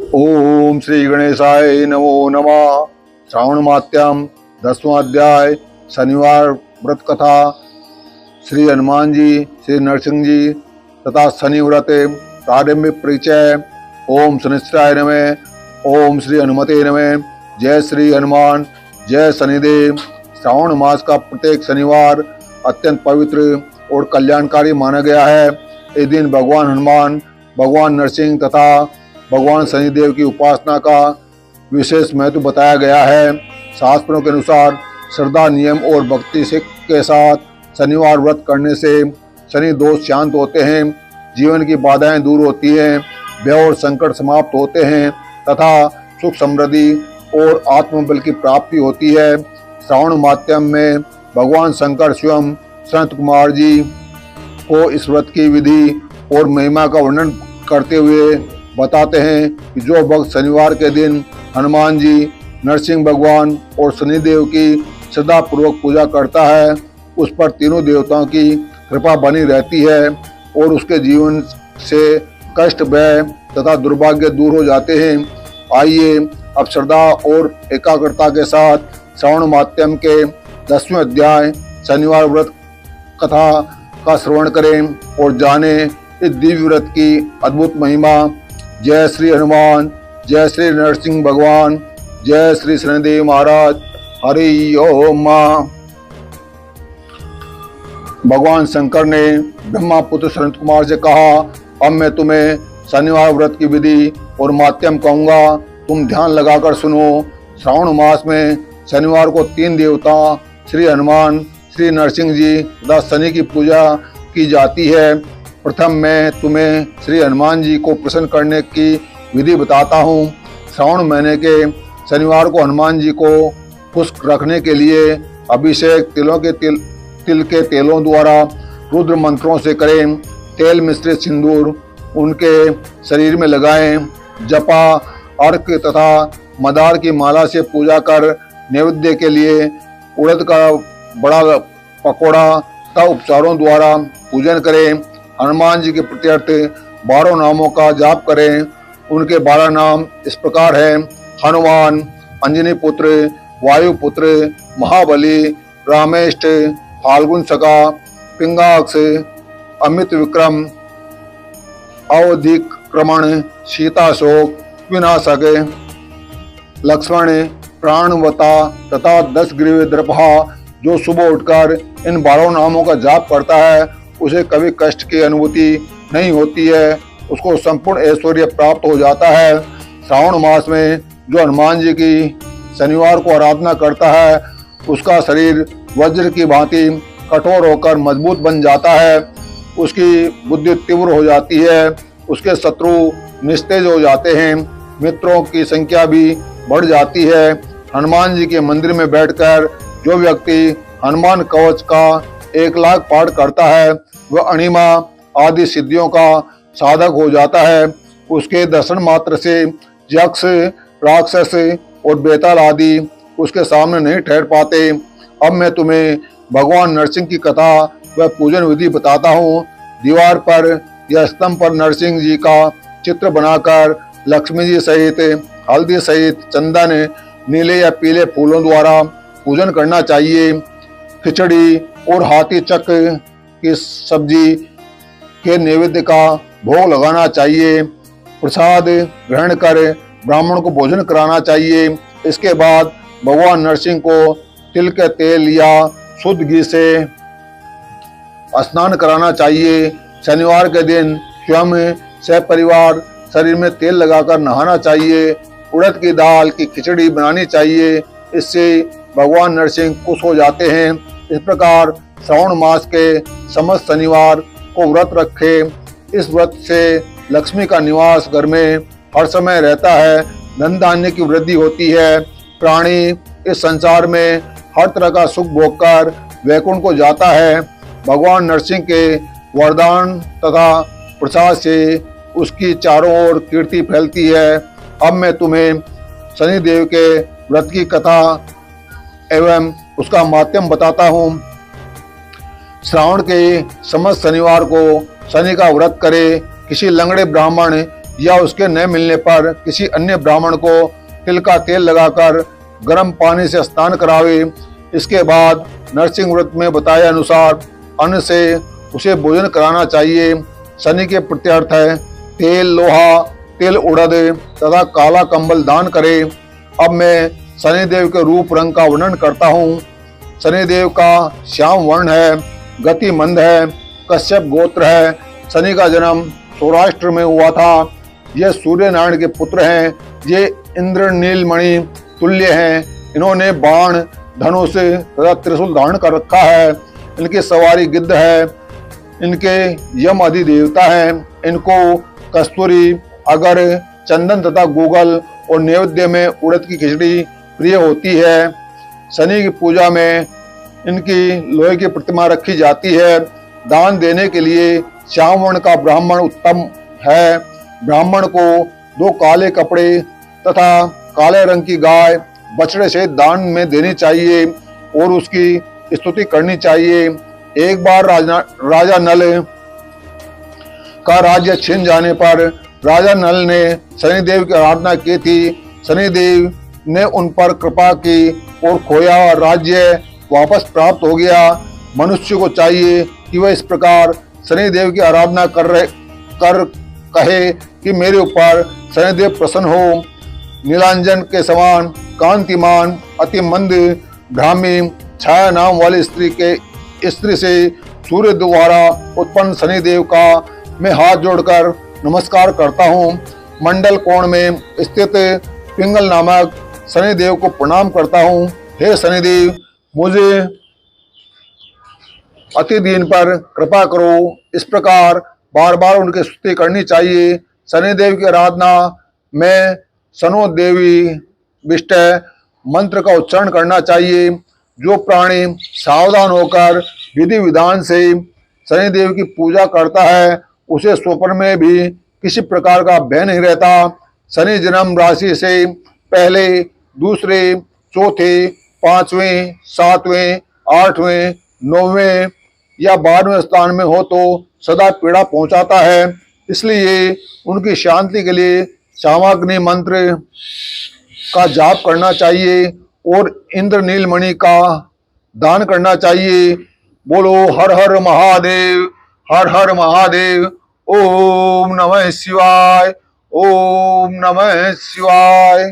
ओम श्री गणेशाय नमो नमः। श्रावण मात्यम 10वां अध्याय शनिवार व्रत कथा। श्री हनुमान जी, श्री नरसिंह जी तथा शनि व्रत प्रारंभिक परिचय। ओम शनिश्चराय नमः। ओम श्री हनुमते नमः। जय श्री हनुमान, जय शनिदेव। श्रावण मास का प्रत्येक शनिवार अत्यंत पवित्र और कल्याणकारी माना गया है। इस दिन भगवान हनुमान, भगवान नरसिंह तथा भगवान शनिदेव की उपासना का विशेष महत्व बताया गया है। शास्त्रों के अनुसार श्रद्धा, नियम और भक्ति के साथ शनिवार व्रत करने से शनि दोष शांत होते हैं, जीवन की बाधाएं दूर होती हैं, भय और संकट समाप्त होते हैं तथा सुख, समृद्धि और आत्मबल की प्राप्ति होती है। श्रावण माध्यम में भगवान शंकर स्वयं संत कुमार जी को इस व्रत की विधि और महिमा का वर्णन करते हुए बताते हैं कि जो भक्त शनिवार के दिन हनुमान जी, नरसिंह भगवान और शनिदेव की श्रद्धा पूर्वक पूजा करता है, उस पर तीनों देवताओं की कृपा बनी रहती है और उसके जीवन से कष्ट, भय तथा दुर्भाग्य दूर हो जाते हैं। आइए अब श्रद्धा और एकाग्रता के साथ श्रावण माध्यम के 10वें अध्याय शनिवार व्रत कथा का श्रवण करें और जाने इस दिव्य व्रत की अद्भुत महिमा। जय श्री हनुमान, जय श्री नरसिंह भगवान, जय श्री शनिदेव महाराज। हरि ओम। भगवान शंकर ने ब्रह्मा पुत्र सनत कुमार से कहा, अब मैं तुम्हें शनिवार व्रत की विधि और माध्यम कहूँगा, तुम ध्यान लगाकर सुनो। श्रावण मास में शनिवार को 3 देवता श्री हनुमान, श्री नरसिंह जी तथा शनि की पूजा की जाती है। प्रथम मैं तुम्हें श्री हनुमान जी को प्रसन्न करने की विधि बताता हूँ। श्रावण महीने के शनिवार को हनुमान जी को खुश रखने के लिए अभिषेक तिल के तेलों द्वारा रुद्र मंत्रों से करें। तेल मिश्रित सिंदूर उनके शरीर में लगाएं। जपा, अर्घ तथा मदार की माला से पूजा कर नैवेद्य के लिए उड़द का बड़ा पकौड़ा तथा उपचारों द्वारा पूजन करें। हनुमान जी के प्रत्यर्थ 12 नामों का जाप करें। उनके 12 नाम इस प्रकार हैं: हनुमान, अंजनी पुत्र, वायु पुत्र, महाबली, रामेष्ठ, फाल्गुन सखा, पिंगाक्ष, अमित विक्रम, अवधिक्रमण, सीताशोक, विनाशक, लक्ष्मण, प्राणवता तथा 10 ग्रीव द्रपहा। जो सुबह उठकर इन 12 नामों का जाप करता है, उसे कभी कष्ट की अनुभूति नहीं होती है, उसको संपूर्ण ऐश्वर्य प्राप्त हो जाता है। श्रावण मास में जो हनुमान जी की शनिवार को आराधना करता है, उसका शरीर वज्र की भांति कठोर होकर मजबूत बन जाता है, उसकी बुद्धि तीव्र हो जाती है, उसके शत्रु निस्तेज हो जाते हैं, मित्रों की संख्या भी बढ़ जाती है। हनुमान जी के मंदिर में बैठकर जो व्यक्ति हनुमान कवच का 1 लाख पाठ करता है, वह अणिमा आदि सिद्धियों का साधक हो जाता है। उसके दर्शन मात्र से यक्ष, राक्षस और बेताल आदि उसके सामने नहीं ठहर पाते। अब मैं तुम्हें भगवान नरसिंह की कथा व पूजन विधि बताता हूँ। दीवार पर या स्तंभ पर नरसिंह जी का चित्र बनाकर लक्ष्मी जी सहित, हल्दी सहित, चंदन, नीले या पीले फूलों द्वारा पूजन करना चाहिए। खिचड़ी और हाथी चक की सब्जी के नैवेद्य का भोग लगाना चाहिए। प्रसाद ग्रहण कर ब्राह्मण को भोजन कराना चाहिए। इसके बाद भगवान नरसिंह को तिल के तेल या शुद्ध घी से स्नान कराना चाहिए। शनिवार के दिन स्वयं सपरिवार शरीर में तेल लगाकर नहाना चाहिए। उड़द की दाल की खिचड़ी बनानी चाहिए, इससे भगवान नरसिंह खुश हो जाते हैं। इस प्रकार श्रावण मास के समस्त शनिवार को व्रत रखें। इस व्रत से लक्ष्मी का निवास घर में हर समय रहता है, धन धान्य की वृद्धि होती है। प्राणी इस संसार में हर तरह का सुख भोगकर वैकुंठ को जाता है। भगवान नरसिंह के वरदान तथा प्रसाद से उसकी चारों ओर कीर्ति फैलती है। अब मैं तुम्हें शनिदेव के व्रत की कथा एवं उसका माध्यम बताता हूँ। श्रावण के समस्त शनिवार को शनि का व्रत करे। किसी लंगड़े ब्राह्मण या उसके न मिलने पर किसी अन्य ब्राह्मण को तिल का तेल लगाकर गर्म पानी से स्नान करावे। इसके बाद नरसिंह व्रत में बताए अनुसार अन्न से उसे भोजन कराना चाहिए। शनि के प्रत्यर्थ है तेल लोहा, तिल उड़द तथा काला कंबल दान करे। अब मैं शनिदेव के रूप रंग का वर्णन करता हूँ। शनिदेव का श्याम वर्ण है, गति मंद है, कश्यप गोत्र है। शनि का जन्म सौराष्ट्र में हुआ था। ये सूर्य नारायण के पुत्र हैं। ये इंद्र नीलमणि तुल्य हैं। इन्होंने बाण, धनुष तथा त्रिशूल धारण कर रखा है। इनकी सवारी गिद्ध है। इनके यम अधिदेवता हैं। इनको कस्तूरी, अगर, चंदन तथा गूगल और नैवेद्य में उड़द की खिचड़ी प्रिय होती है। शनि की पूजा में इनकी लोहे की प्रतिमा रखी जाती है। दान देने के लिए श्याम वर्ण का ब्राह्मण उत्तम है। ब्राह्मण को 2 काले कपड़े तथा काले रंग की गाय बछड़े से दान में देनी चाहिए और उसकी स्तुति करनी चाहिए। एक बार राजा नल का राज्य छिन जाने पर राजा नल ने शनिदेव की आराधना की थी। शनिदेव ने उन पर कृपा की और खोया राज्य वापस प्राप्त हो गया। मनुष्य को चाहिए कि वह इस प्रकार शनिदेव की आराधना कर कहे कि मेरे ऊपर शनिदेव प्रसन्न हो। नीलांजन के समान कांतिमान, अति मंद, ब्राह्मी छाया नाम वाली स्त्री से सूर्य द्वारा उत्पन्न शनिदेव का मैं हाथ जोड़कर नमस्कार करता हूँ। मंडल कोण में स्थित पिंगल नामक शनिदेव को प्रणाम करता हूँ। हे शनिदेव, मुझे अति दीन पर कृपा करो। इस प्रकार बार बार उनकी स्तुति करनी चाहिए। शनिदेव की आराधना में शनो देवी विष्ट मंत्र का उच्चारण करना चाहिए। जो प्राणी सावधान होकर विधि विधान से शनिदेव की पूजा करता है उसे स्वप्न में भी किसी प्रकार का भय नहीं रहता। शनि जन्म राशि से पहले, दूसरे, चौथे, 5वें, 7वें, 8वें, 9वें या 12वें स्थान में हो तो सदा पीड़ा पहुंचाता है। इसलिए उनकी शांति के लिए शामाग्नि मंत्र का जाप करना चाहिए और इंद्र नीलमणि का दान करना चाहिए। बोलो हर हर महादेव, हर हर महादेव। ओम नमः शिवाय, ओम नमः शिवाय।